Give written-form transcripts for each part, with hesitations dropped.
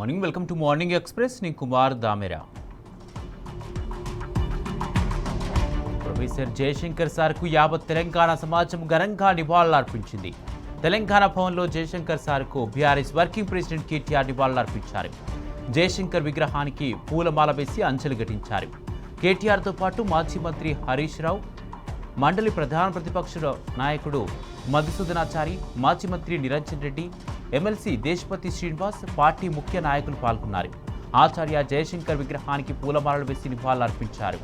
Morning welcome to morning express నేను Kumar Damera. Professor Jayashankar సార్కు యావత్ తెలంగాణ సమాజం ఘనంగా నివాళులర్పించింది. తెలంగాణ భవన్లో జయశంకర్ సార్కు బీఆర్ఎస్ వర్కింగ్ ప్రెసిడెంట్ కేటీఆర్ నివాళులర్పించారు. జయశంకర్ విగ్రహానికి పూలమాల వేసి అంజలి ఘటించారు. కేటీఆర్తో పాటు మాజీ మంత్రి హరీష్ రావు, మండలి ప్రధాన ప్రతిపక్ష నాయకుడు మధుసూదనాచారి, మాజీ మంత్రి నిరంజన్ రెడ్డి, ఎమ్మెల్సీ దేశపతి శ్రీనివాస్, పార్టీ ముఖ్య నాయకులు పాల్గొన్నారు. ఆచార్య జయశంకర్ విగ్రహానికి పూలమాలలు వేసి నివాళులర్పించారు.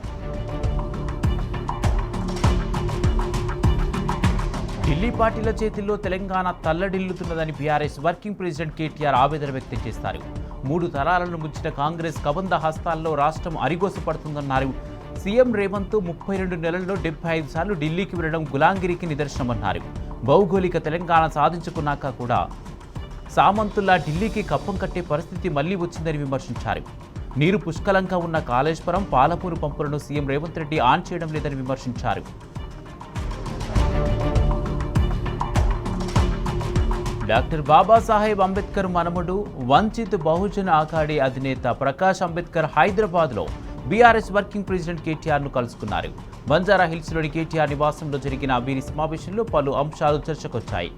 ఢిల్లీ పార్టీల చేతుల్లో తెలంగాణ తల్లడిల్లుతున్నదని బీఆర్ఎస్ వర్కింగ్ ప్రెసిడెంట్ కేటీఆర్ ఆవేదన వ్యక్తం చేశారు. 3 తరాలను ముంచిన కాంగ్రెస్ కబంధ హస్తాల్లో రాష్ట్రం అరిగోసపడుతుందన్నారు. సీఎం రేవంత్ 32 నెలల్లో 75 సార్లు ఢిల్లీకి వెళ్లడం గులాంగిరికి నిదర్శనమన్నారు. భౌగోళిక తెలంగాణ సాధించుకున్నాక కూడా సామంతుల్లా ఢిల్లీకి కప్పం కట్టే పరిస్థితి మళ్లీ వచ్చిందని విమర్శించారు. నీరు పుష్కలంగా ఉన్న కాళేశ్వరం, పాలపూరు పంపులను సీఎం రేవంత్ రెడ్డి ఆన్ చేయడం లేదని విమర్శించారు. డాక్టర్ బాబాసాహెబ్ అంబేద్కర్ మనమడు, వంచిత్ బహుజన్ అఘాడీ అధినేత ప్రకాష్ అంబేద్కర్ హైదరాబాద్లో బీఆర్ఎస్ వర్కింగ్ ప్రెసిడెంట్ కేటీఆర్ను కలుసుకున్నారు. బంజారా హిల్స్లోని కేటీఆర్ నివాసంలో జరిగిన వీరి సమావేశంలో పలు అంశాలు చర్చకొచ్చాయి.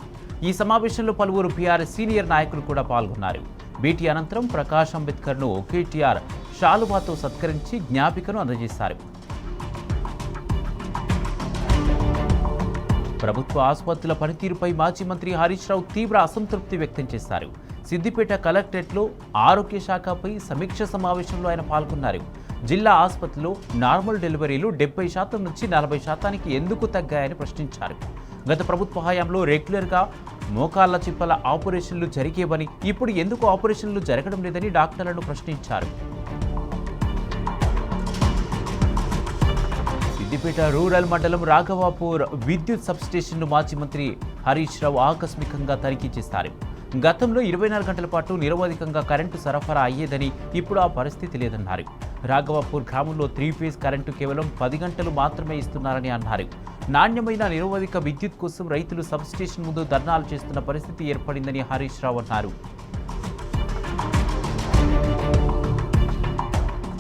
ఈ సమావేశంలో పలువురు బీఆర్ఎస్ సీనియర్ నాయకులు కూడా పాల్గొన్నారు. భేటీ అనంతరం ప్రకాష్ అంబేద్కర్ను కేటీఆర్ శాలువాతో సత్కరించి జ్ఞాపికను అందజేశారు. ప్రభుత్వ ఆసుపత్రుల పనితీరుపై మాజీ మంత్రి హరీష్ రావు తీవ్ర అసంతృప్తి వ్యక్తం చేశారు. సిద్దిపేట కలెక్టరేట్లో ఆరోగ్య శాఖపై సమీక్ష సమావేశంలో ఆయన పాల్గొన్నారు. జిల్లా ఆసుపత్రిలో నార్మల్ డెలివరీలు 70% నుంచి 40%కి ఎందుకు తగ్గాయని ప్రశ్నించారు. గత ప్రభుత్వ హయాంలో రెగ్యులర్గా మోకాళ్ల చిప్పల ఆపరేషన్లు జరిగేవని, ఇప్పుడు ఎందుకు ఆపరేషన్లు జరగడం లేదని డాక్టర్లను ప్రశ్నించారు. సిద్దిపేట రూరల్ మండలం రాఘవాపూర్ విద్యుత్ సబ్స్టేషన్ను మాజీ మంత్రి హరీష్ రావు ఆకస్మికంగా తనిఖీ చేశారు. గతంలో 24 గంటల పాటు నిరవధికంగా కరెంటు సరఫరా అయ్యేదని, ఇప్పుడు ఆ పరిస్థితి లేదన్నారు. రాఘవాపూర్ గ్రామంలో 3 ఫేజ్ కరెంటు కేవలం 10 గంటలు మాత్రమే ఇస్తున్నారని అన్నారు. నాణ్యమైన నిరవధిక విద్యుత్ కోసం రైతులు సబ్స్టేషన్ ముందు ధర్నాలు చేస్తున్న పరిస్థితి ఏర్పడిందని హరీష్ రావు అన్నారు.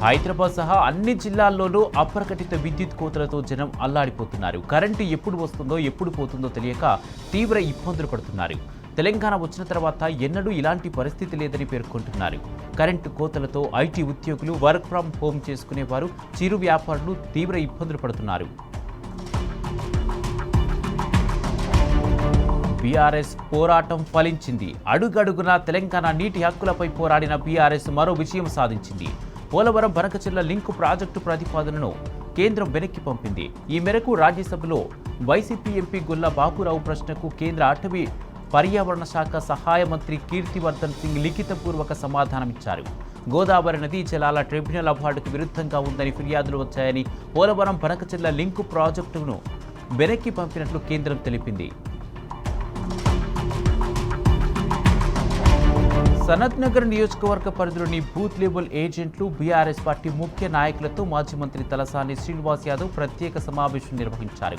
హైదరాబాద్ సహా అన్ని జిల్లాల్లోనూ అప్రకటిత విద్యుత్ కోతలతో జనం అల్లాడిపోతున్నారు. కరెంటు ఎప్పుడు వస్తుందో ఎప్పుడు పోతుందో తెలియక తీవ్ర ఇబ్బందులు పడుతున్నారు. తెలంగాణ వచ్చిన తర్వాత ఎన్నడూ ఇలాంటి పరిస్థితి లేదని పేర్కొంటున్నారు. కరెంటు కోతలతో ఐటీ ఉద్యోగులు, వర్క్ ఫ్రం హోమ్ చేసుకునేవారు, చిరు వ్యాపారులు తీవ్ర ఇబ్బందులు పడుతున్నారు. బీఆర్ఎస్ పోరాటం ఫలించింది. అడుగడుగునా తెలంగాణ నీటి హక్కులపై పోరాడిన బీఆర్ఎస్ మరో విజయం సాధించింది. పోలవరం బనకచెర్ల లింకు ప్రాజెక్టు ప్రతిపాదనను కేంద్రం వెనక్కి పంపింది. ఈ మేరకు రాజ్యసభలో వైసీపీ ఎంపీ గొల్ల బాపురావు ప్రశ్నకు కేంద్ర అటవీ పర్యావరణ శాఖ సహాయ మంత్రి కీర్తివర్ధన్ సింగ్ లిఖితపూర్వక సమాధానమిచ్చారు. గోదావరి నదీ జలాల ట్రిబ్యునల్ అవార్డుకు విరుద్ధంగా ఉందని ఫిర్యాదులు వచ్చాయని, పోలవరం బనకచెర్ల లింకు ప్రాజెక్టును వెనక్కి పంపినట్లు కేంద్రం తెలిపింది. సనత్ నగర్ నియోజకవర్గ పరిధిలోని బూత్ లెవెల్ ఏజెంట్లు, బీఆర్ఎస్ పార్టీ ముఖ్య నాయకులతో మాజీ మంత్రి తలసాని శ్రీనివాస్ యాదవ్ ప్రత్యేక సమావేశం నిర్వహించారు.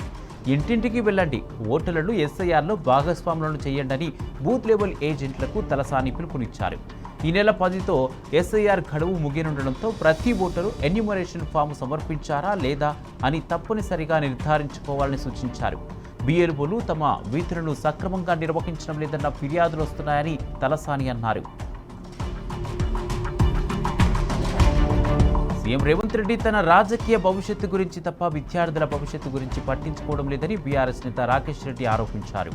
ఇంటింటికి వెళ్లండి, ఓటర్లను ఎస్ఐఆర్లో భాగస్వాములను చేయండి బూత్ లెవెల్ ఏజెంట్లకు తలసాని పిలుపునిచ్చారు. ఈ నెల 10తో ఎస్ఐఆర్ గడువు ముగియనుండడంతో ప్రతి ఓటరు ఎన్యూమరేషన్ ఫామ్ సమర్పించారా లేదా అని తప్పనిసరిగా నిర్ధారించుకోవాలని సూచించారు. బీఎల్ఓలు తమ విధులను సక్రమంగా నిర్వహించడం లేదన్న ఫిర్యాదులు వస్తున్నాయని తలసాని అన్నారు. సీఎం రేవంత్ రెడ్డి తన రాజకీయ భవిష్యత్తు గురించి తప్ప విద్యార్థుల భవిష్యత్తు గురించి పట్టించుకోవడం లేదని బీఆర్ఎస్ నేత రాకేష్ రెడ్డి ఆరోపించారు.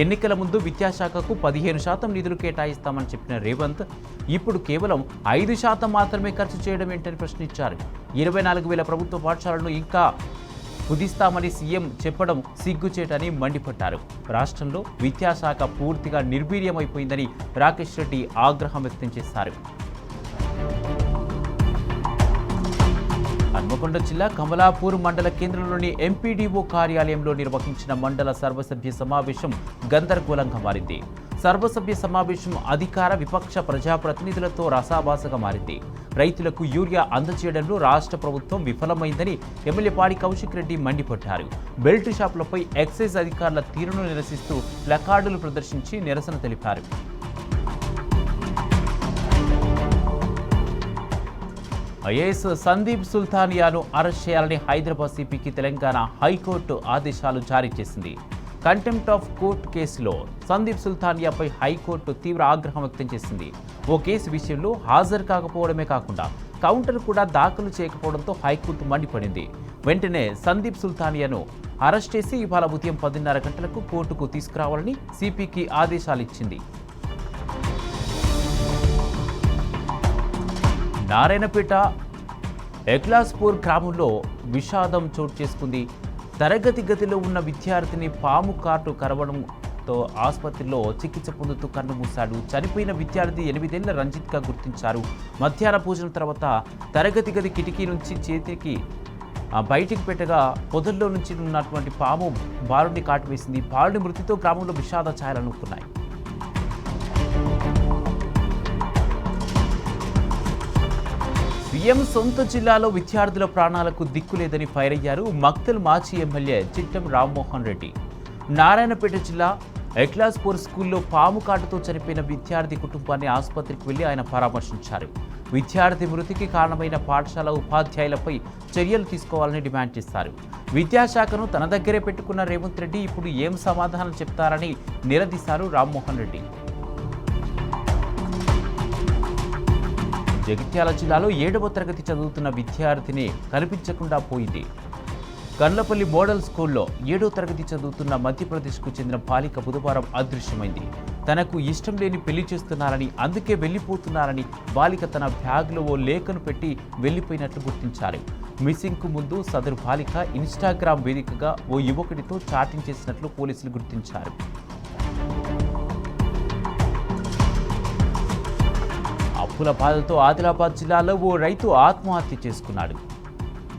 ఎన్నికల ముందు విద్యాశాఖకు 15% నిధులు కేటాయిస్తామని చెప్పిన రేవంత్ ఇప్పుడు కేవలం 5% మాత్రమే ఖర్చు చేయడం ఏంటని ప్రశ్నించారు. 24,000 ప్రభుత్వ పాఠశాలను ఇంకా కుదిస్తామని సీఎం చెప్పడం సిగ్గుచేటని మండిపడ్డారు. రాష్ట్రంలో విద్యాశాఖ పూర్తిగా నిర్వీర్యమైపోయిందని రాకేష్ రెడ్డి ఆగ్రహం వ్యక్తం చేశారు. హన్మకొండ జిల్లా కమలాపూర్ మండల కేంద్రంలోని ఎంపీడీఓ కార్యాలయంలో నిర్వహించిన మండల సర్వసభ్య సమావేశం గందరగోళంగా మారింది. సర్వసభ్య సమావేశం అధికార విపక్ష ప్రజాప్రతినిధులతో రసాభాసగా మారింది. రైతులకు యూరియా అందజేయడంలో రాష్ట్ర ప్రభుత్వం విఫలమైందని ఎమ్మెల్యే పాడి కౌశిక్ రెడ్డి మండిపడ్డారు. బెల్ట్ షాపులపై ఎక్సైజ్ అధికారుల తీరును నిరసిస్తూ ప్లకార్డులు ప్రదర్శించి నిరసన తెలిపారు. ఐఏఎస్ సందీప్ సుల్తానియాను అరెస్ట్ చేయాలని హైదరాబాద్ సిపికి తెలంగాణ హైకోర్టు ఆదేశాలు జారీ చేసింది. కంటెంప్ట్ ఆఫ్ కోర్టు కేసులో సందీప్ సుల్తానియాపై హైకోర్టు తీవ్ర ఆగ్రహం వ్యక్తం చేసింది. ఓ కేసు విషయంలో హాజరు కాకపోవడమే కాకుండా కౌంటర్ కూడా దాఖలు చేయకపోవడంతో హైకోర్టు మండిపడింది. వెంటనే సందీప్ సుల్తానియాను అరెస్ట్ చేసి ఇవాళ ఉదయం 10:30 గంటలకు కోర్టుకు తీసుకురావాలని సిపికి ఆదేశాలు ఇచ్చింది. నారాయణపేట ఎక్లాస్పూర్ గ్రామంలో విషాదం చోటు చేసుకుంది. తరగతి గదిలో ఉన్న విద్యార్థిని పాము కాటు కరవడంతో ఆసుపత్రిలో చికిత్స పొందుతూ కన్నుమూశాడు. చనిపోయిన విద్యార్థి 8 ఏళ్ల రంజిత్గా గుర్తించారు. మధ్యాహ్న భోజనం తర్వాత తరగతి గది కిటికీ నుంచి చేతికి బయటికి పెట్టగా పొదల్లో నుంచి ఉన్నటువంటి పాము బాలుడిని కాటువేసింది. బాలుడి మృతితో గ్రామంలో విషాద ఛాయలు అనుకున్నాయి. సీఎం సొంత జిల్లాలో విద్యార్థుల ప్రాణాలకు దిక్కులేదని ఫైర్ అయ్యారు మక్తల్ మాజీ ఎమ్మెల్యే చిట్టం రామ్మోహన్ రెడ్డి. నారాయణపేట జిల్లా ఎక్లాస్పూర్ స్కూల్లో పాము కాటుతో చనిపోయిన విద్యార్థి కుటుంబాన్ని ఆసుపత్రికి వెళ్లి ఆయన పరామర్శించారు. విద్యార్థి మృతికి కారణమైన పాఠశాల ఉపాధ్యాయులపై చర్యలు తీసుకోవాలని డిమాండ్ చేశారు. విద్యాశాఖను తన దగ్గరే పెట్టుకున్న రేవంత్ రెడ్డి ఇప్పుడు ఏం సమాధానం చెప్తారని నిలదీశారు రామ్మోహన్ రెడ్డి. జగిత్యాల జిల్లాలో 7వ తరగతి చదువుతున్న విద్యార్థిని కనిపించకుండా పోయింది. కండ్లపల్లి మోడల్ స్కూల్లో 7వ తరగతి చదువుతున్న మధ్యప్రదేశ్కు చెందిన బాలిక బుధవారం అదృశ్యమైంది. తనకు ఇష్టం లేని పెళ్లి చేస్తున్నారని, అందుకే వెళ్లిపోతున్నారని బాలిక తన బ్యాగ్లో ఓ లేఖను పెట్టి వెళ్లిపోయినట్లు గుర్తించారు. మిస్సింగ్కు ముందు సదరు బాలిక ఇన్స్టాగ్రామ్ వేదికగా ఓ యువకుడితో చాటింగ్ చేసినట్లు పోలీసులు గుర్తించారు. అప్పుల బాధతో ఆదిలాబాద్ జిల్లాలో ఓ రైతు ఆత్మహత్య చేసుకున్నాడు.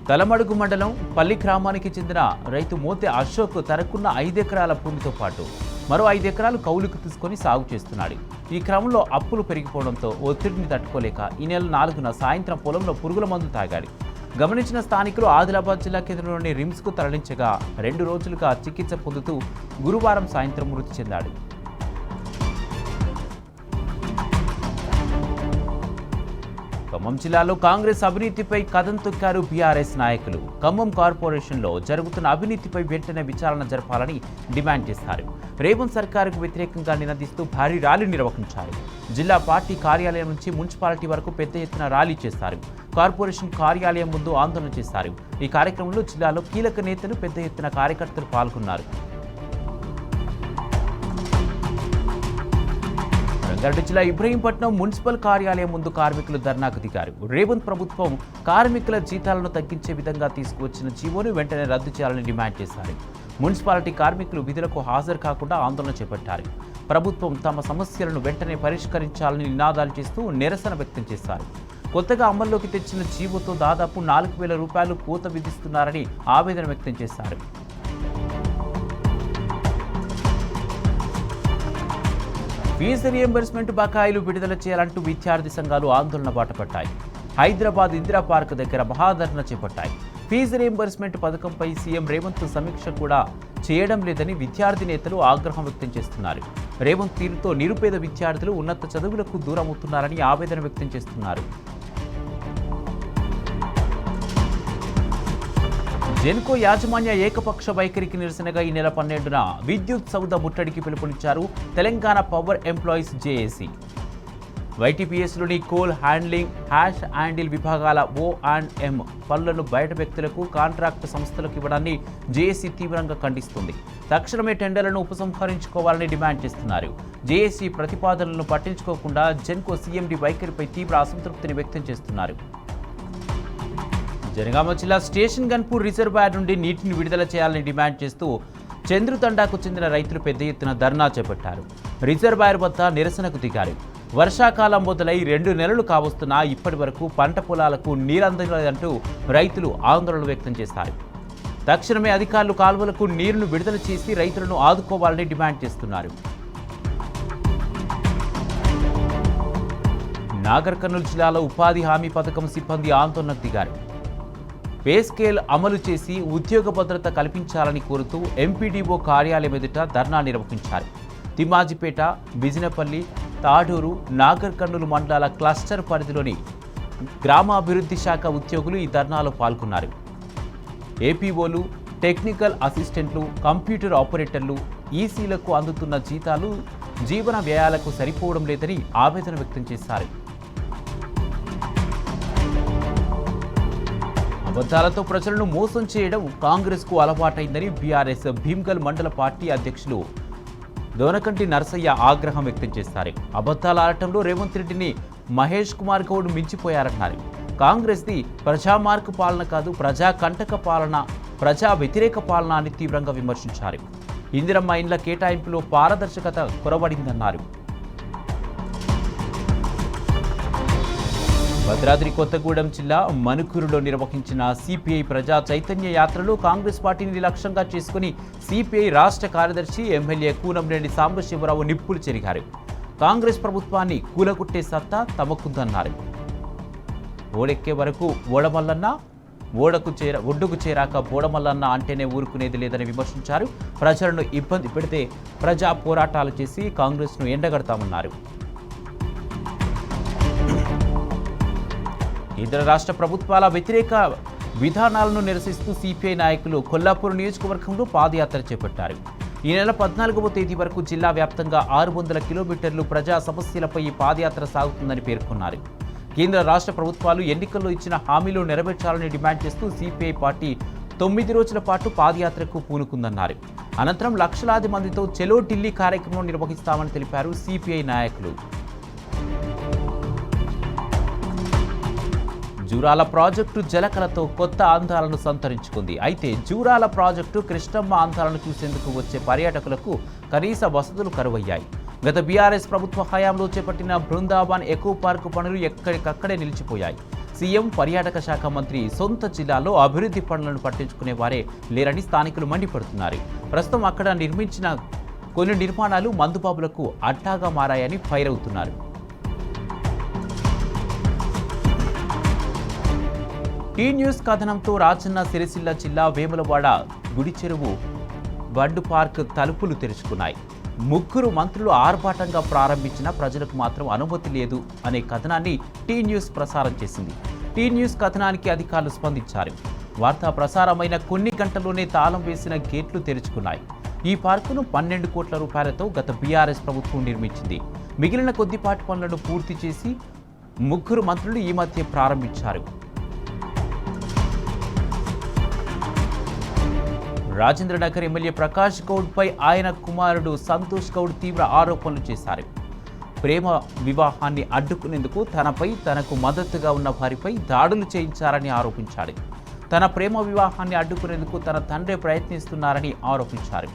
తలమడుగు మండలం పల్లి గ్రామానికి చెందిన రైతు మోతే అశోక్ తనకున్న 5 ఎకరాల భూమితో పాటు మరో 5 ఎకరాలు కౌలుకు తీసుకొని సాగు చేస్తున్నాడు. ఈ క్రమంలో అప్పులు పెరిగిపోవడంతో ఒత్తిడిని తట్టుకోలేక ఈ నెల 4న సాయంత్రం పొలంలో పురుగుల మందు తాగాడు. గమనించిన స్థానికులు ఆదిలాబాద్ జిల్లా కేంద్రంలోని రిమ్స్కు తరలించగా 2 రోజులుగా చికిత్స పొందుతూ గురువారం సాయంత్రం మృతి చెందాడు. ఖమ్మం జిల్లాలో కాంగ్రెస్ అవినీతిపై కథం తొక్కారు బీఆర్ఎస్ నాయకులు. ఖమ్మం కార్పొరేషన్లో జరుగుతున్న అవినీతిపై వెంటనే విచారణ జరపాలని డిమాండ్ చేశారు. రేవంత్ సర్కారుకు వ్యతిరేకంగా నినదిస్తూ భారీ ర్యాలీ నిర్వహించారు. జిల్లా పార్టీ కార్యాలయం నుంచి మున్సిపాలిటీ వరకు పెద్ద ఎత్తున ర్యాలీ చేశారు. కార్పొరేషన్ కార్యాలయం ముందు ఆందోళన చేశారు. ఈ కార్యక్రమంలో జిల్లాలో కీలక నేతలు, పెద్ద ఎత్తున కార్యకర్తలు పాల్గొన్నారు. రంగారెడ్డి జిల్లా ఇబ్రహీంపట్నం మున్సిపల్ కార్యాలయం ముందు కార్మికులు ధర్నాకు దిగారు. రేవంత్ ప్రభుత్వం కార్మికుల జీతాలను తగ్గించే విధంగా తీసుకువచ్చిన జీవోను వెంటనే రద్దు చేయాలని డిమాండ్ చేశారు. మున్సిపాలిటీ కార్మికులు విధులకు హాజరు కాకుండా ఆందోళన చేపట్టారు. ప్రభుత్వం తమ సమస్యలను వెంటనే పరిష్కరించాలని నినాదాలు చేస్తూ నిరసన వ్యక్తం చేశారు. కొత్తగా అమల్లోకి తెచ్చిన జీవోతో దాదాపు 4,000 రూపాయలు కోత విధిస్తున్నారని ఆవేదన వ్యక్తం చేశారు. ఫీజు రీయింబర్స్మెంట్ బకాయిలు విడుదల చేయాలంటూ విద్యార్థి సంఘాలు ఆందోళన బాటపట్టాయి. హైదరాబాద్ ఇందిరా పార్క్ దగ్గర మహాధర్ణ చేపట్టాయి. ఫీజు రీయింబర్స్మెంట్ పథకంపై సీఎం రేవంత్ సమీక్ష కూడా చేయడం లేదని విద్యార్థి నేతలు ఆగ్రహం వ్యక్తం చేస్తున్నారు. రేవంత్ తీరుతో నిరుపేద విద్యార్థులు ఉన్నత చదువులకు దూరమవుతున్నారని ఆవేదన వ్యక్తం చేస్తున్నారు. జెన్కో యాజమాన్య ఏకపక్ష వైఖరికి నిరసనగా ఈ నెల 12న విద్యుత్ సౌద ముట్టడికి పిలుపునిచ్చారు తెలంగాణ పవర్ ఎంప్లాయీస్ జేఏసీ. వైటీపీఎస్లోని కోల్ హ్యాండ్లింగ్, హ్యాండిల్ విభాగాల O&M పనులను బయట వ్యక్తులకు, కాంట్రాక్ట్ సంస్థలకు ఇవ్వడాన్ని జేఏసీ తీవ్రంగా ఖండిస్తుంది. తక్షణమే టెండర్లను ఉపసంహరించుకోవాలని డిమాండ్ చేస్తున్నారు. జేఏసీ ప్రతిపాదనలను పట్టించుకోకుండా జెన్కో సీఎండీ వైఖరిపై తీవ్ర అసంతృప్తిని వ్యక్తం చేస్తున్నారు. జనగామ జిల్లా స్టేషన్ గన్పూర్ రిజర్వాయర్ నుండి నీటిని విడుదల చేయాలని డిమాండ్ చేస్తూ చంద్రుతండాకు చెందిన రైతులు పెద్ద ఎత్తున ధర్నా చేపట్టారు. రిజర్వాయర్ వద్ద నిరసనకు దిగారు. వర్షాకాలం మొదలై 2 నెలలు కావస్తున్నా ఇప్పటి వరకు పంట పొలాలకు నీరందలేదంటూ రైతులు ఆందోళన వ్యక్తం చేశారు. తక్షణమే అధికారులు కాల్వలకు నీరును విడుదల చేసి రైతులను ఆదుకోవాలని డిమాండ్ చేస్తున్నారు. నాగర్ కర్నూలు జిల్లాలో ఉపాధి హామీ పథకం సిబ్బంది ఆందోళనకు దిగారు. పే స్కేల్ అమలు చేసి ఉద్యోగ భద్రత కల్పించాలని కోరుతూ ఎంపీడీఓ కార్యాలయం ఎదుట ధర్నా నిర్వహించారు. తిమ్మాజిపేట, బిజినపల్లి, తాడూరు, నాగర్ కర్నూలు మండలాల క్లస్టర్ పరిధిలోని గ్రామాభివృద్ధి శాఖ ఉద్యోగులు ఈ ధర్నాలో పాల్గొన్నారు. ఏపీఓలు, టెక్నికల్ అసిస్టెంట్లు, కంప్యూటర్ ఆపరేటర్లు, ఈసీలకు అందుతున్న జీతాలు జీవన వ్యయాలకు సరిపోవడం లేదని ఆవేదన వ్యక్తం చేశారు. అబద్ధాలతో ప్రజలను మోసం చేయడం కాంగ్రెస్కు అలవాటైందని బీఆర్ఎస్ భీమ్గల్ మండల పార్టీ అధ్యక్షులు దోనకంటి నరసయ్య ఆగ్రహం వ్యక్తం చేశారు. అబద్ధాల ఆడటంలో రేవంత్ రెడ్డిని మహేష్ కుమార్ గౌడ్ మించిపోయారన్నారు. కాంగ్రెస్ది ప్రజామార్గ పాలన కాదు, ప్రజా కంటక పాలన, ప్రజా వ్యతిరేక పాలన అని తీవ్రంగా విమర్శించారు. ఇందిరమ్మ ఇండ్ల కేటాయింపులో పారదర్శకత కొరవడిందన్నారు. భద్రాద్రి కొత్తగూడెం జిల్లా మనుకూరులో నిర్వహించిన సిపిఐ ప్రజా చైతన్య యాత్రలో కాంగ్రెస్ పార్టీని లక్ష్యంగా చేసుకుని సిపిఐ రాష్ట్ర కార్యదర్శి ఎమ్మెల్యే కూనంనేని సాంబశివరావు నిప్పులు చెరిగారు. కాంగ్రెస్ ప్రభుత్వాన్ని కూలగొట్టే సత్తా తమకుందన్నారు. ఓడెక్కే వరకు ఓడమల్లన్న, ఒడ్డుకు చేరాక బోడమల్లన్న అంటేనే ఊరుకునేది లేదని విమర్శించారు. ప్రజలను ఇబ్బంది పెడితే ప్రజా పోరాటాలు చేసి కాంగ్రెస్ను ఎండగడతామన్నారు. ఇతర రాష్ట్ర ప్రభుత్వాల వ్యతిరేక విధానాలను నిరసిస్తూ సిపిఐ నాయకులు కొల్లాపూర్ నియోజకవర్గంలో పాదయాత్ర చేపట్టారు. ఈ నెల 14వ తేదీ వరకు జిల్లా వ్యాప్తంగా 600 కిలోమీటర్లు ప్రజా సమస్యలపై ఈ పాదయాత్ర సాగుతుందని పేర్కొన్నారు. కేంద్ర రాష్ట్ర ప్రభుత్వాలు ఎన్నికల్లో ఇచ్చిన హామీలు నెరవేర్చాలని డిమాండ్ చేస్తూ సిపిఐ పార్టీ 9 రోజుల పాటు పాదయాత్రకు పూనుకుందన్నారు. అనంతరం లక్షలాది మందితో చెలో ఢిల్లీ కార్యక్రమం నిర్వహిస్తామని తెలిపారు సిపిఐ నాయకులు. జూరాల ప్రాజెక్టు జలకలతో కొత్త అందాలను సంతరించుకుంది. అయితే జూరాల ప్రాజెక్టు కృష్ణమ్మ అందాలను చూసేందుకు వచ్చే పర్యాటకులకు కనీస వసతులు కరువయ్యాయి. గత బీఆర్ఎస్ ప్రభుత్వ హయాంలో చేపట్టిన బృందావన్ ఎకో పార్కు పనులు ఎక్కడికక్కడే నిలిచిపోయాయి. సీఎం, పర్యాటక శాఖ మంత్రి సొంత జిల్లాలో అభివృద్ధి పనులను పట్టించుకునే వారే లేరని స్థానికులు మండిపడుతున్నారు. ప్రస్తుతం అక్కడ నిర్మించిన కొన్ని నిర్మాణాలు మందుబాబులకు అడ్డాగా మారాయని ఫైర్ అవుతున్నారు. టీ న్యూస్ కథనంతో రాజన్న సిరిసిల్ల జిల్లా వేములవాడ గుడి చెరువు బర్డ్ పార్క్ తలుపులు తెరుచుకున్నాయి. 3 మంత్రులు ఆర్భాటంగా ప్రారంభించిన ప్రజలకు మాత్రం అనుమతి లేదు అనే కథనాన్ని టీ న్యూస్ ప్రసారం చేసింది. టీ న్యూస్ కథనానికి అధికారులు స్పందించారు. వార్తా ప్రసారమైన కొన్ని గంటల్లోనే తాళం వేసిన గేట్లు తెరుచుకున్నాయి. ఈ పార్కును 12 కోట్ల రూపాయలతో గత బీఆర్ఎస్ ప్రభుత్వం నిర్మించింది. మిగిలిన కొద్దిపాటి పనులను పూర్తి చేసి 3 మంత్రులు ఈ మధ్య ప్రారంభించారు. రాజేంద్రనగర్ ఎమ్మెల్యే ప్రకాష్ గౌడ్పై ఆయన కుమారుడు సంతోష్ గౌడ్ తీవ్ర ఆరోపణలు చేశారు. ప్రేమ వివాహాన్ని అడ్డుకునేందుకు తనపై, తనకు మద్దతుగా ఉన్న వారిపై దాడులు చేయించారని ఆరోపించాడు. తన ప్రేమ వివాహాన్ని అడ్డుకునేందుకు తన తండ్రి ప్రయత్నిస్తున్నారని ఆరోపించారు.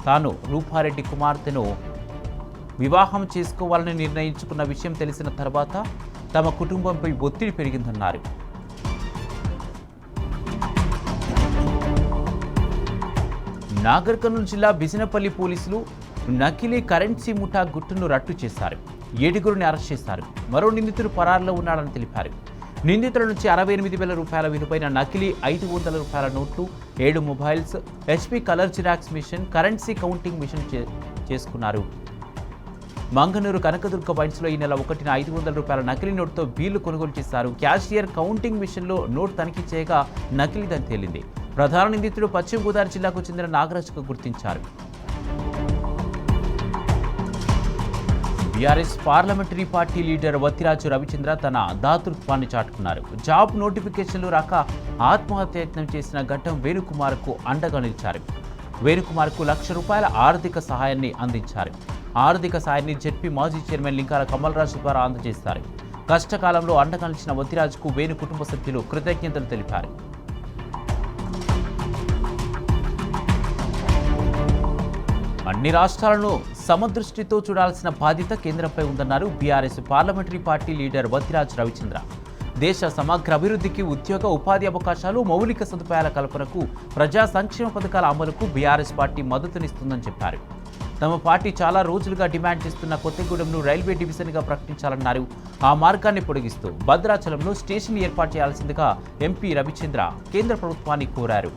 తాను రూపారెడ్డి కుమార్తెను వివాహం చేసుకోవాలని నిర్ణయించుకున్న విషయం తెలిసిన తర్వాత తమ కుటుంబంపై ఒత్తిడి పెరిగిందన్నారు. నాగర్ కర్నూలు జిల్లా బిజినపల్లి పోలీసులు నకిలీ కరెన్సీ ముఠా గుట్టును రట్టు చేశారు. 7గురిని అరెస్ట్ చేశారు. మరో నిందితుడు పరారులో ఉన్నాడని తెలిపారు. నిందితుల నుంచి 68,000 రూపాయల విలువైన నకిలీ 500 రూపాయల నోట్లు, 7 mobiles, HP colour xerox machine, currency counting machine చేసుకున్నారు. మంగనూరు కనకదుర్గ వైన్స్లో ఈ నెల 1న 500 రూపాయల నకిలీ నోటుతో బీళ్లు కొనుగోలు చేశారు. క్యాషియర్ కౌంటింగ్ మిషన్లో నోట్ తనిఖీ చేయగా నకిలీదని తేలింది. ప్రధాన నిందితుడు పశ్చిమ గోదావరి జిల్లాకు చెందిన నాగరాజుకు గుర్తించారు. BRS parliamentary party leader Vaddiraju Ravichandra తన దాతృత్వాన్ని చాటుకున్నారు. జాబ్ నోటిఫికేషన్లు రాక ఆత్మహత్యయత్నం చేసిన ఘట్టం వేణుకుమార్కు అండగా నిలిచారు. వేణుకుమార్కు ₹1,00,000 ఆర్థిక సహాయాన్ని అందించారు. ఆర్థిక సాయాన్ని జెడ్పీ మాజీ చైర్మన్ లింగాల కమలరాజు ద్వారా అందజేస్తారు. కష్టకాలంలో అండగా నిలిచిన వత్తిరాజుకు వేణు కుటుంబ సభ్యులు కృతజ్ఞతలు తెలిపారు. అన్ని రాష్ట్రాలను సమదృష్టితో చూడాల్సిన బాధ్యత కేంద్రంపై ఉందన్నారు BRS parliamentary party leader Vaddiraju Ravichandra. దేశ సమగ్ర అభివృద్ధికి, ఉద్యోగ ఉపాధి అవకాశాలు, మౌలిక సదుపాయాల కల్పనకు, ప్రజా సంక్షేమ పథకాల అమలుకు బీఆర్ఎస్ పార్టీ మద్దతునిస్తుందని చెప్పారు. తమ పార్టీ చాలా రోజులుగా డిమాండ్ చేస్తున్న కొత్తగూడెంను రైల్వే డివిజన్గా ప్రకటించాలన్నారు. ఆ మార్గాన్ని పొడిగిస్తూ భద్రాచలంలో స్టేషన్ ఏర్పాటు చేయాల్సిందిగా ఎంపీ రవిచంద్ర కేంద్ర ప్రభుత్వాన్ని కోరారు.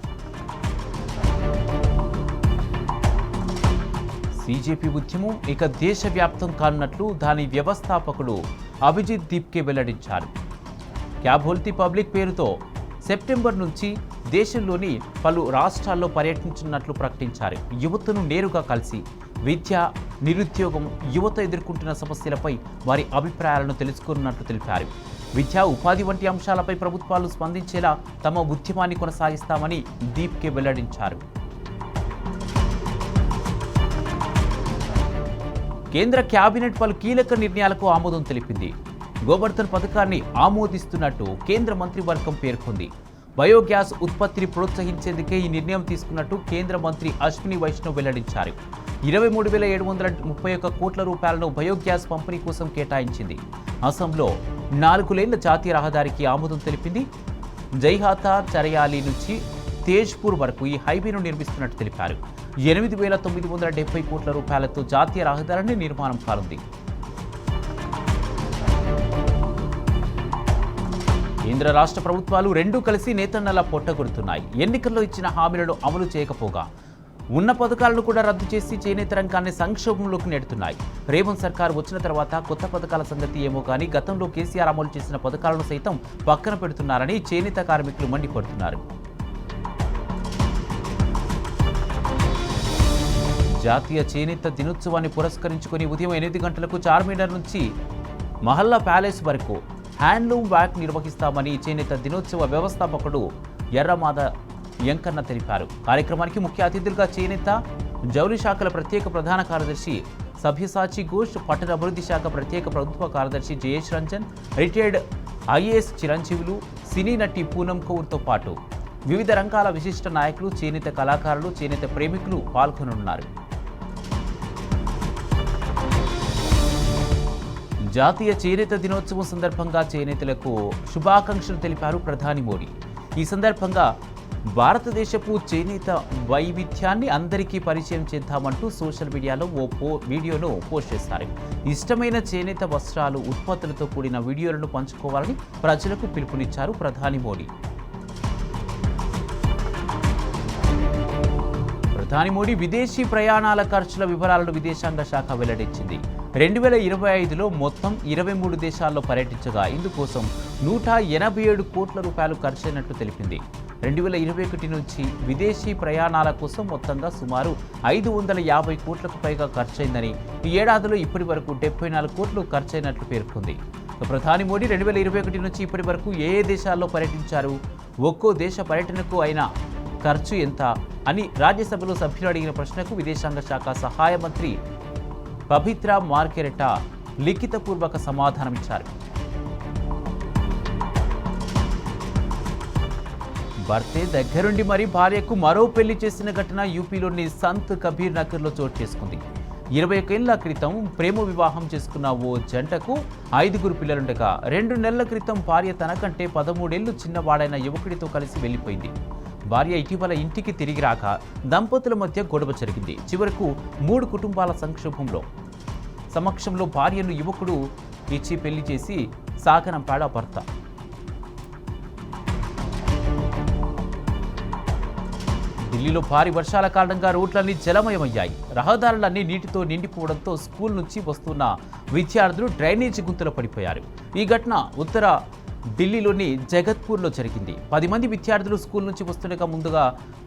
బీజేపీ ఉద్యమం ఇక దేశవ్యాప్తం కానున్నట్లు దాని వ్యవస్థాపకుడు అభిజిత్ దీప్కే వెల్లడించారు. క్యా బోల్తీ పబ్లిక్ పేరుతో సెప్టెంబర్ నుంచి దేశంలోని పలు రాష్ట్రాల్లో పర్యటించనున్నట్లు ప్రకటించారు. యువతను నేరుగా కలిసి విద్య, నిరుద్యోగం, యువత ఎదుర్కొంటున్న సమస్యలపై వారి అభిప్రాయాలను తెలుసుకున్నట్లు తెలిపారు. విద్య, ఉపాధి వంటి అంశాలపై ప్రభుత్వాలు స్పందించేలా తమ ఉద్యమాన్ని కొనసాగిస్తామని దీప్కే వెల్లడించారు. కేంద్ర కేబినెట్ పలు కీలక నిర్ణయాలకు ఆమోదం తెలిపింది. గోబర్ధన్ పథకాన్ని ఆమోదిస్తున్నట్టు కేంద్ర మంత్రివర్గం పేర్కొంది. బయోగ్యాస్ ఉత్పత్తిని ప్రోత్సహించేందుకే ఈ నిర్ణయం తీసుకున్నట్టు కేంద్ర మంత్రి అశ్విని వైష్ణవ్ వెల్లడించారు. 23,731 కోట్ల రూపాయలను బయోగ్యాస్ పంపిణీ కోసం కేటాయించింది. అసోంలో 4 లేన్ల జాతీయ రహదారికి ఆమోదం తెలిపింది. జైహాతా చరయాలి నుంచి తేజ్పూర్ వరకు ఈ హైవేను నిర్మిస్తున్నట్టు తెలిపారు. 8,970 కోట్ల రూపాయలతో జాతీయ రహదారిని నిర్మాణం కానుంది. కేంద్ర రాష్ట్ర ప్రభుత్వాలు రెండూ కలిసి నేతన్నలా పొట్టగొడుతున్నాయి. ఎన్నికల్లో ఇచ్చిన హామీలను అమలు చేయకపోగా ఉన్న పథకాలను కూడా రద్దు చేసి చేనేత రంగాన్ని సంక్షోభంలోకి నెడుతున్నాయి. రేవంత్ సర్కార్ వచ్చిన తర్వాత కొత్త పథకాల సంగతి ఏమో కానీ గతంలో కేసీఆర్ అమలు చేసిన పథకాలను సైతం పక్కన పెడుతున్నారని చేనేత కార్మికులు మండిపడుతున్నారు. జాతీయ చేనేత దినోత్సవాన్ని పురస్కరించుకుని ఉదయం 8 గంటలకు చార్మినార్ నుంచి మహల్లా ప్యాలెస్ వరకు హ్యాండ్లూమ్ వాక్ నిర్వహిస్తామని చేనేత దినోత్సవ వ్యవస్థాపకుడు ఎర్రమాద యంకన్న తెలిపారు. కార్యక్రమానికి ముఖ్య అతిథులుగా చేనేత, జౌళి శాఖల ప్రత్యేక ప్రధాన కార్యదర్శి సభ్యసాచి ఘోష్, పట్టణ అభివృద్ధి శాఖ ప్రత్యేక ప్రభుత్వ కార్యదర్శి జయేష్ రంజన్, రిటైర్డ్ ఐఏఎస్ చిరంజీవులు, సినీ నటి పూనం కౌర్తో పాటు వివిధ రంగాల విశిష్ట నాయకులు, చేనేత కళాకారులు, చేనేత ప్రేమికులు పాల్గొననున్నారు. జాతీయ చేనేత దినోత్సవం సందర్భంగా చేనేతలకు శుభాకాంక్షలు తెలిపారు ప్రధాని మోడీ. ఈ సందర్భంగా భారతదేశపు చేనేత వైవిధ్యాన్ని అందరికీ పరిచయం చేద్దామంటూ సోషల్ మీడియాలో వీడియోను పోస్ట్ చేశారు. ఇష్టమైన చేనేత వస్త్రాలు, ఉత్పత్తులతో కూడిన వీడియోలను పంచుకోవాలని ప్రజలకు పిలుపునిచ్చారు ప్రధాని మోడీ. ప్రధాని మోడీ విదేశీ ప్రయాణాల ఖర్చుల వివరాలను విదేశాంగ శాఖ వెల్లడించింది. 2025లో మొత్తం 23 దేశాల్లో పర్యటించగా ఇందుకోసం 187 కోట్ల రూపాయలు ఖర్చయినట్లు తెలిపింది. 2021 నుంచి విదేశీ ప్రయాణాల కోసం మొత్తంగా సుమారు 550 కోట్లకు పైగా ఖర్చయిందని, ఈ ఏడాదిలో ఇప్పటి వరకు 74 కోట్లు ఖర్చయినట్లు పేర్కొంది. ప్రధాని మోడీ 2021 నుంచి ఇప్పటి వరకు ఏ దేశాల్లో పర్యటించారు, ఒక్కో దేశ పర్యటనకు అయిన ఖర్చు ఎంత అని రాజ్యసభలో సభ్యులు అడిగిన ప్రశ్నకు విదేశాంగ శాఖ సహాయ మంత్రి పబిత్రా మార్కెరెటా లిఖితపూర్వక సమాధానమిచ్చారు. భర్తే దగ్గరుండి మరీ భార్యకు మరో పెళ్లి చేసిన ఘటన యూపీలోని సంత్ కబీర్ నగర్లో చోటు చేసుకుంది. 21 ఏళ్ల క్రితం ప్రేమ వివాహం చేసుకున్న ఓ జంటకు 5 పిల్లలుండగా 2 నెలల క్రితం భార్య తనకంటే 13 ఏళ్లు చిన్నవాడైన యువకుడితో కలిసి వెళ్లిపోయింది. భార్య ఇటీవల ఇంటికి తిరిగి రాక దంపతుల మధ్య గొడవ జరిగింది. చివరకు 3 కుటుంబాల సమక్షంలో భార్యను యువకుడు ఇచ్చి పెళ్లి చేసి సాగనంపాడు భర్త. ఢిల్లీలో భారీ వర్షాల కారణంగా రోడ్లన్నీ జలమయమయ్యాయి. రహదారులన్నీ నీటితో నిండిపోవడంతో స్కూల్ నుంచి వస్తున్న విద్యార్థులు డ్రైనేజీ గుంతలో పడిపోయారు. ఈ ఘటన ఉత్తర ఢిల్లీలోని జగత్పూర్లో జరిగింది. 10 మంది విద్యార్థులు స్కూల్ నుంచి వస్తుండగా ముందుగా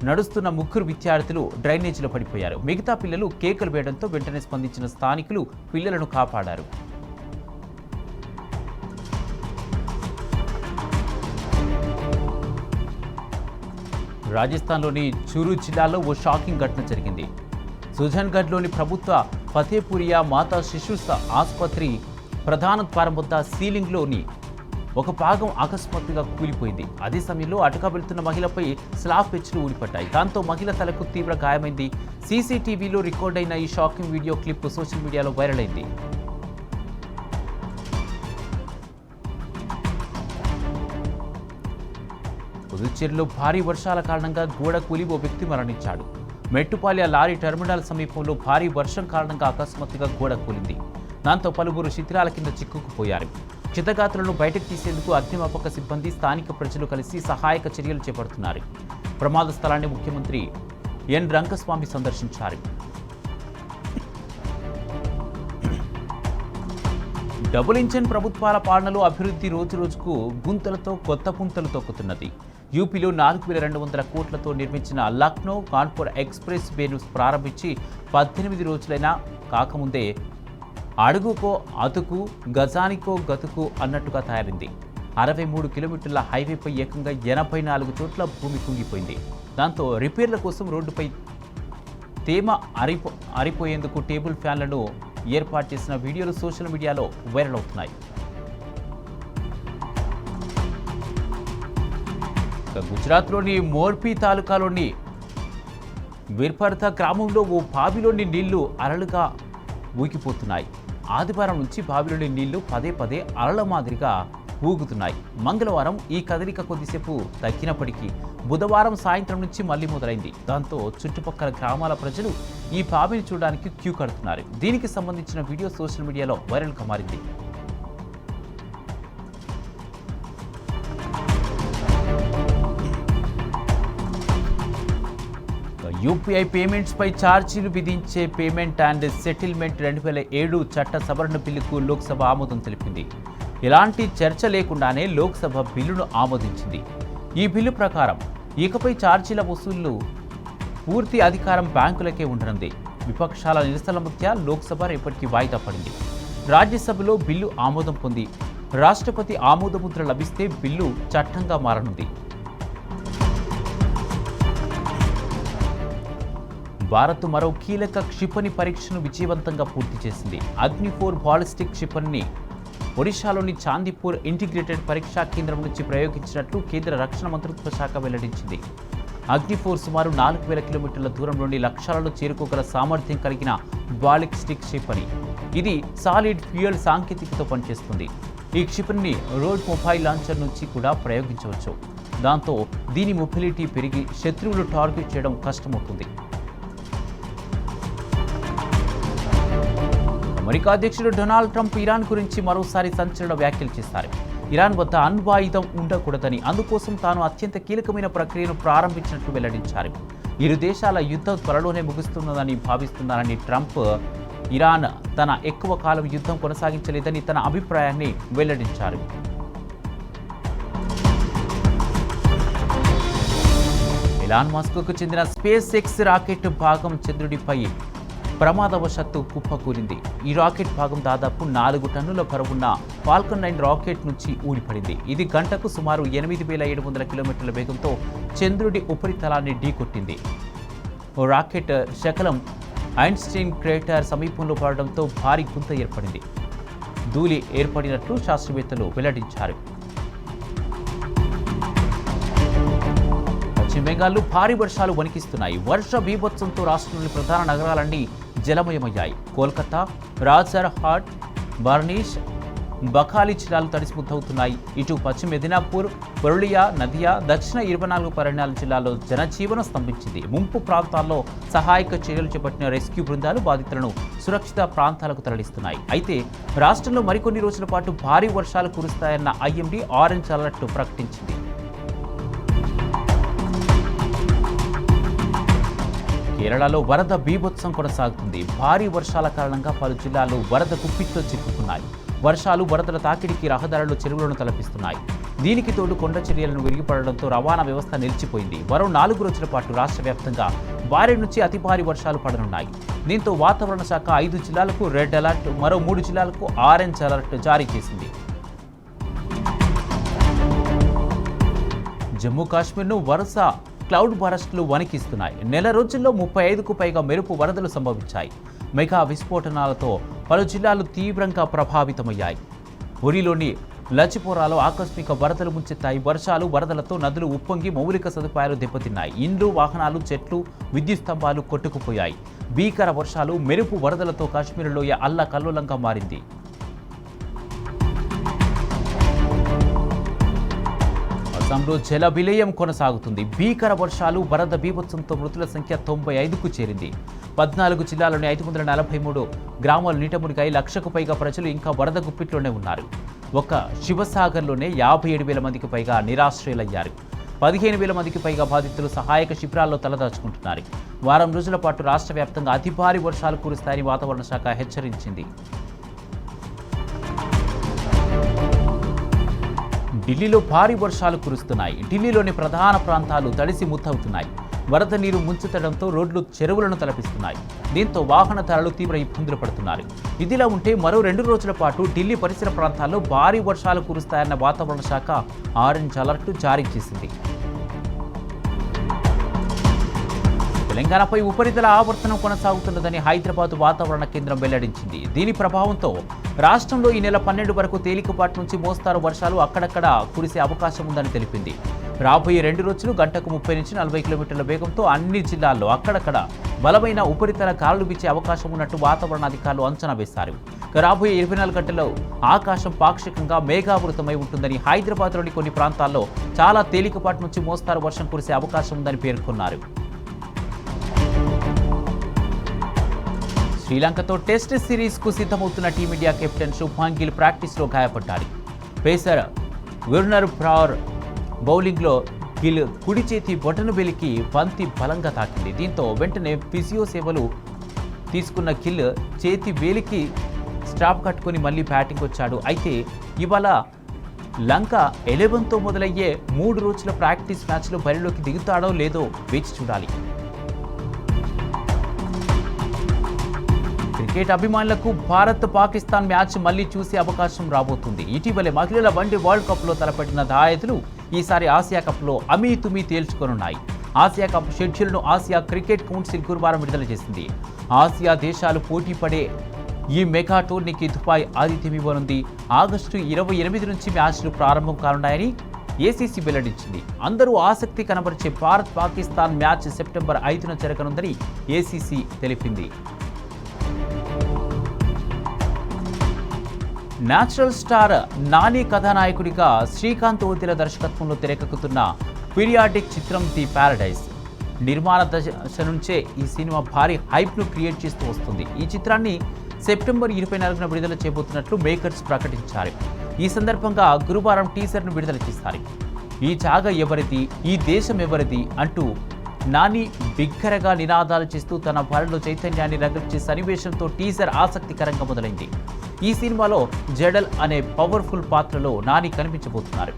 నడుస్తున్న 3 విద్యార్థులు డ్రైనేజీలో పడిపోయారు. మిగతా పిల్లలు కేకలు వేయడంతో వెంటనే స్పందించిన స్థానికులు పిల్లలను కాపాడారు. రాజస్థాన్లోని చూరు జిల్లాలో ఓ షాకింగ్ ఘటన జరిగింది. సుజన్గఢ్లోని ప్రభుత్వ ఫతేపురియా మాతా శిశు ఆసుపత్రి ప్రధాన ద్వారం వద్ద సీలింగ్లోని ఒక భాగం అకస్మాత్తుగా కూలిపోయింది. అదే సమయంలో అటుగా వెళ్తున్న మహిళపై స్లాబ్ పెచ్చులు ఊడిపడ్డాయి. దాంతో మహిళ తలకు తీవ్ర గాయమైంది. సీసీటీవీలో రికార్డ్ అయిన ఈ షాకింగ్ వీడియో క్లిప్ సోషల్ మీడియాలో వైరల్ అయింది. పుదుచ్చేరిలో భారీ వర్షాల కారణంగా గోడ కూలి ఓ వ్యక్తి మరణించాడు. మెట్టుపాలె లారీ టెర్మినల్ సమీపంలో భారీ వర్షం కారణంగా అకస్మాత్తుగా గోడ కూలింది. దాంతో పలువురు శిథిలాల కింద చిక్కుకుపోయారు. క్షతగాత్రులను బయటకు తీసేందుకు అగ్నిమాపక సిబ్బంది, స్థానిక ప్రజలు కలిసి సహాయక చర్యలు చేపడుతున్నారు. ప్రమాద స్థలాన్ని ముఖ్యమంత్రి ఎన్ రంగస్వామి సందర్శించారు. డబుల్ ఇంజన్ ప్రభుత్వాల పాలనలో అభివృద్ధి రోజురోజుకు గుంతలతో కొత్త పుంతలు తొక్కుతున్నది. యూపీలో 4,200 కోట్లతో నిర్మించిన లక్నో కాన్పూర్ ఎక్స్ప్రెస్ వేను ప్రారంభించి 18 రోజులైనా కాకముందే అడుగుకో అతుకు గజానికో గతుకు అన్నట్టుగా తయారైంది. 63 కిలోమీటర్ల హైవేపై ఏకంగా 84 చోట్ల భూమి కుంగిపోయింది. దాంతో రిపేర్ల కోసం రోడ్డుపై తేమ ఆరిపోయేందుకు టేబుల్ ఫ్యాన్లను ఏర్పాటు చేసిన వీడియోలు సోషల్ మీడియాలో వైరల్ అవుతున్నాయి. గుజరాత్లోని మోర్పీ తాలూకాలోని విర్పర్త గ్రామంలో ఓ బావిలోని నీళ్లు అలలుగా ఊగిపోతున్నాయి. ఆదివారం నుంచి బావిలోని నీళ్లు పదే పదే అలల మాదిరిగా ఊగుతున్నాయి. మంగళవారం ఈ కదలిక కొద్దిసేపు తగ్గినప్పటికీ బుధవారం సాయంత్రం నుంచి మళ్లీ మొదలైంది. దాంతో చుట్టుపక్కల గ్రామాల ప్రజలు ఈ బావిని చూడడానికి క్యూ కడుతున్నారు. దీనికి సంబంధించిన వీడియో సోషల్ మీడియాలో వైరల్గా మారింది. యూపీఐ పేమెంట్స్పై ఛార్జీలు విధించే పేమెంట్ అండ్ సెటిల్మెంట్ 2007 చట్ట సవరణ బిల్లుకు లోక్సభ ఆమోదం తెలిపింది. ఎలాంటి చర్చ లేకుండానే లోక్సభ బిల్లును ఆమోదించింది. ఈ బిల్లు ప్రకారం ఇకపై ఛార్జీల వసూళ్లు పూర్తి అధికారం బ్యాంకులకే ఉండనుంది. విపక్షాల నిరసనల మధ్య లోక్సభ రేపటికి వాయిదా పడింది. రాజ్యసభలో బిల్లు ఆమోదం పొంది రాష్ట్రపతి ఆమోదముద్ర లభిస్తే బిల్లు చట్టంగా మారనుంది. భారత్ మరో కీలక క్షిపణి పరీక్షను విజయవంతంగా పూర్తి చేసింది. అగ్ని-4 బాలిస్టిక్ క్షిపణిని ఒడిశాలోని చాందీపూర్ ఇంటిగ్రేటెడ్ పరీక్షా కేంద్రం నుంచి ప్రయోగించినట్లు కేంద్ర రక్షణ మంత్రిత్వ శాఖ వెల్లడించింది. అగ్ని-4 సుమారు 4,000 కిలోమీటర్ల దూరంలోని లక్ష్యాలను చేరుకోగల సామర్థ్యం కలిగిన బాలిస్టిక్ క్షిపణి. ఇది సాలిడ్ ఫ్యూయల్ సాంకేతికతో పనిచేస్తుంది. ఈ క్షిపణిని రోడ్ మొబైల్ లాంచర్ నుంచి కూడా ప్రయోగించవచ్చు. దాంతో దీని మొబిలిటీ పెరిగి శత్రువులు టార్గెట్ చేయడం కష్టమవుతుంది. అమెరికా అధ్యక్షుడు డొనాల్డ్ ట్రంప్ ఇరాన్ గురించి మరోసారి సంచలన వ్యాఖ్యలు చేశారు. ఇరాన్ వద్ద అణ్వాయుధం ఉండకూడదని, అందుకోసం తాను అత్యంత కీలకమైన ప్రక్రియను ప్రారంభించినట్లు వెల్లడించారు. ఇరు దేశాల యుద్ధం త్వరలోనే ముగుస్తున్నదని భావిస్తున్నారని ట్రంప్ ఇరాన్ తన ఎక్కువ కాలం యుద్ధం కొనసాగించలేదని తన అభిప్రాయాన్ని వెల్లడించారు. ఎలాన్ మస్క్కు చెందిన స్పేస్ ఎక్స్ రాకెట్ భాగం చంద్రుడిపై ప్రమాదవశాత్తు కుప్పకూలింది. ఈ రాకెట్ భాగం దాదాపు 4 టన్నుల బరువున్న ఫాల్కన్ 9 రాకెట్ నుంచి ఊడిపడింది. ఇది గంటకు సుమారు 8,700 కిలోమీటర్ల వేగంతో చంద్రుడి ఉపరితలాన్ని ఢీకొట్టింది. ఓ రాకెట్ శకలం ఐన్స్టీన్ క్రేటర్ సమీపంలో పడడంతో భారీ గుంత ఏర్పడింది. ధూళి ఏర్పడినట్లు శాస్త్రవేత్తలు వెల్లడించారు. పశ్చిమ బెంగాల్లో భారీ వర్షాలు వణికిస్తున్నాయి. వర్ష బీభత్సంతో రాష్ట్రంలోని ప్రధాన నగరాలన్నీ జలమయమయ్యాయి. కోల్కతా, రాజర్హాట్, బర్నీష్, బఖాలి జిల్లాలు తడిసిముద్దవుతున్నాయి. ఇటు పశ్చిమ మెదినాపూర్, పురులియా, నదియా, దక్షిణ 24 పరిణాల జిల్లాల్లో జనజీవనం స్తంభించింది. ముంపు ప్రాంతాల్లో సహాయక చర్యలు చేపట్టిన రెస్క్యూ బృందాలు బాధితులను సురక్షిత ప్రాంతాలకు తరలిస్తున్నాయి. అయితే రాష్ట్రంలో మరికొన్ని రోజుల పాటు భారీ వర్షాలు కురుస్తాయన్న ఐఎండీ ఆరెంజ్ అలర్ట్ ప్రకటించింది. కేరళలో వరద బీభత్సం కొనసాగుతుంది. భారీ వర్షాల కారణంగా పలు జిల్లాల్లో వరద కుప్పిట్లో చిక్కుకున్నాయి. వర్షాలు వరదల తాకిడికి రహదారులు చెరువులను తలపిస్తున్నాయి. దీనికి తోడు కొండ చర్యలను విరిగిపడడంతో రవాణా వ్యవస్థ నిలిచిపోయింది. మరో 4 రోజుల పాటు రాష్ట్ర వ్యాప్తంగా భారీ నుంచి అతి భారీ వర్షాలు పడనున్నాయి. దీంతో వాతావరణ శాఖ 5 జిల్లాలకు రెడ్ అలర్ట్, మరో 3 జిల్లాలకు ఆరెంజ్ అలర్ట్ జారీ చేసింది. జమ్మూ కాశ్మీర్ను వరుస క్లౌడ్ బరస్టులు వణికిస్తున్నాయి. నెల రోజుల్లో 35కు పైగా మెరుపు వరదలు సంభవించాయి. మెగా విస్ఫోటనాలతో పలు జిల్లాలు తీవ్రంగా ప్రభావితమయ్యాయి. ఉరిలోని లచిపోరాలో ఆకస్మిక వరదలు ముంచెత్తాయి. వర్షాలు వరదలతో నదులు ఉప్పొంగి మౌలిక సదుపాయాలు దెబ్బతిన్నాయి. ఇండ్లు, వాహనాలు, చెట్లు, విద్యుత్ స్తంభాలు కొట్టుకుపోయాయి. భీకర వర్షాలు, మెరుపు వరదలతో కాశ్మీర్ లోయ అల్లకల్లోలంగా మారింది. అస్సాంలో జల విలయం కొనసాగుతుంది. భీకర వర్షాలు, వరద బీభత్సంతో మృతుల సంఖ్య 95కు చేరింది. 14 జిల్లాలోని 543 గ్రామాలు నీట మునిగాయి. 1,00,000కు పైగా ప్రజలు ఇంకా వరద గుప్పిట్లోనే ఉన్నారు. ఒక శివసాగర్లోనే 57,000 మందికి పైగా నిరాశ్రయులయ్యారు. 15,000 మందికి పైగా బాధితులు సహాయక శిబిరాల్లో తలదాచుకుంటున్నారు. వారం రోజుల పాటు రాష్ట్ర వ్యాప్తంగా అతి భారీ వర్షాలు కురుస్తాయని వాతావరణ శాఖ హెచ్చరించింది. ఢిల్లీలో భారీ వర్షాలు కురుస్తున్నాయి. ఢిల్లీలోని ప్రధాన ప్రాంతాలు తడిసి ముద్దవుతున్నాయి. వరద నీరు ముంచెత్తడంతో రోడ్లు చెరువులను తలపిస్తున్నాయి. దీంతో వాహనదారులు తీవ్ర ఇబ్బందులు పడుతున్నారు. ఇదిలా ఉంటే మరో 2 రోజుల పాటు ఢిల్లీ పరిసర ప్రాంతాల్లో భారీ వర్షాలు కురుస్తాయన్న వాతావరణ శాఖ ఆరెంజ్ అలర్ట్ జారీ చేసింది. తెలంగాణపై ఉపరితల ఆవర్తనం కొనసాగుతున్నదని హైదరాబాద్ వాతావరణ కేంద్రం వెల్లడించింది. దీని ప్రభావంతో రాష్ట్రంలో ఈ నెల 12 వరకు తేలికపాటి నుంచి మోస్తారు వర్షాలు అక్కడక్కడ కురిసే అవకాశం ఉందని తెలిపింది. రాబోయే 2 రోజులు గంటకు 30 నుంచి 40 కిలోమీటర్ల వేగంతో అన్ని జిల్లాల్లో అక్కడక్కడ బలమైన ఉపరితల గాలులు వీచే అవకాశం ఉన్నట్టు వాతావరణ అధికారులు అంచనా వేశారు. రాబోయే 24 గంటల్లో ఆకాశం పాక్షికంగా మేఘావృతమై ఉంటుందని, హైదరాబాద్లోని కొన్ని ప్రాంతాల్లో చాలా తేలికపాటి నుంచి మోస్తారు వర్షం కురిసే అవకాశం ఉందని పేర్కొన్నారు. శ్రీలంకతో టెస్ట్ సిరీస్కు సిద్ధమవుతున్న టీమిండియా కెప్టెన్ శుభ్మాన్ గిల్ ప్రాక్టీస్లో గాయపడ్డాడు. పేసర్ విర్నర్ బ్రౌర్ బౌలింగ్లో గిల్ కుడి చేతి బొటన వేలికి బంతి బలంగా తాకింది. దీంతో వెంటనే ఫిజియో సేవలు తీసుకున్న గిల్ చేతి వేలికి స్ట్రాప్ కట్టుకుని మళ్ళీ బ్యాటింగ్ వచ్చాడు. అయితే ఇవాళ లంక 11తో మొదలయ్యే 3 రోజుల ప్రాక్టీస్ మ్యాచ్లో బరిలోకి దిగుతాడో లేదో వేచి చూడాలి. క్రికెట్ అభిమానులకు భారత్ పాకిస్తాన్ మ్యాచ్ మళ్లీ చూసే అవకాశం రాబోతుంది. ఇటీవలే మహిళల వన్డే వరల్డ్ కప్లో తలపెట్టిన దాయాదులు ఈసారి ఆసియా కప్లో అమీతుమీ తేల్చుకోనున్నాయి. ఆసియా కప్ షెడ్యూల్ను ఆసియా క్రికెట్ కౌన్సిల్ గురువారం విడుదల చేసింది. ఆసియా దేశాలు పోటీ పడే ఈ మెగా టోర్నీకి దుబాయ్ ఆతిథ్యమివ్వనుంది. ఆగస్టు 28 నుంచి మ్యాచ్లు ప్రారంభం కానున్నాయని ఏసీసీ వెల్లడించింది. అందరూ ఆసక్తి కనబరిచే భారత్ పాకిస్తాన్ మ్యాచ్ సెప్టెంబర్ 5న జరగనుందని ఏసీసీ తెలిపింది. నేచురల్ స్టార్ నాని కథానాయకుడిగా శ్రీకాంత్ ఓదెల దర్శకత్వంలో తెరకెక్కుతున్న పీరియాడిక్ చిత్రం ది ప్యారడైజ్ నిర్మాణ దశ నుంచే ఈ సినిమా భారీ హైప్ను క్రియేట్ చేస్తూ వస్తుంది. ఈ చిత్రాన్ని సెప్టెంబర్ 24న విడుదల చేయబోతున్నట్లు మేకర్స్ ప్రకటించారు. ఈ సందర్భంగా గురువారం టీజర్ను విడుదల చేశారు. ఈ జాగ ఎవరిది, ఈ దేశం ఎవరిది అంటూ నాని బిగ్గరగా నినాదాలు చేస్తూ తన భార్యలో చైతన్యాన్ని రగిల్చే సన్నివేశంతో టీజర్ ఆసక్తికరంగా మొదలైంది. ఈ సినిమాలో జడల్ అనే పవర్ఫుల్ పాత్రలో నాని కనిపించబోతున్నారు.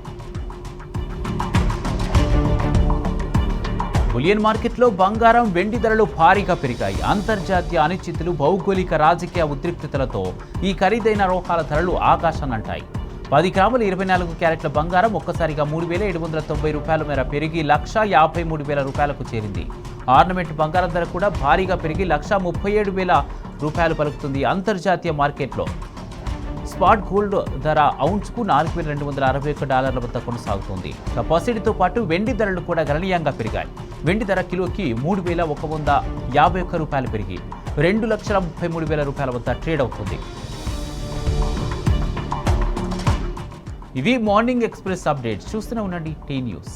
బులియన్ మార్కెట్లో బంగారం, వెండి ధరలు భారీగా పెరిగాయి. అంతర్జాతీయ అనిశ్చితులు, భౌగోళిక రాజకీయ ఉద్రిక్తతలతో ఈ ఖరీదైన లోహాల ధరలు ఆకాశాన్నంటాయి. 10 గ్రాముల 24 క్యారెట్ల బంగారం ఒక్కసారిగా 3,790 రూపాయల మేర పెరిగి 1,53,000 రూపాయలకు చేరింది. ఆర్నమెంట్ బంగారం ధర కూడా భారీగా పెరిగి 1,37,000 రూపాయలు పలుకుతుంది. అంతర్జాతీయ మార్కెట్లో స్పాట్ గోల్డ్ ధర ఔన్స్కు $4,261 వద్ద కొనసాగుతుంది. పసిడితో పాటు వెండి ధరలు కూడా గణనీయంగా పెరిగాయి. వెండి ధర కిలోకి 3,151 రూపాయలు పెరిగి 2,33,000 రూపాయల వద్ద ట్రేడ్ అవుతుంది. ఇవి మార్నింగ్ ఎక్స్ప్రెస్ అప్డేట్స్. చూస్తూనే ఉండండి టీ న్యూస్.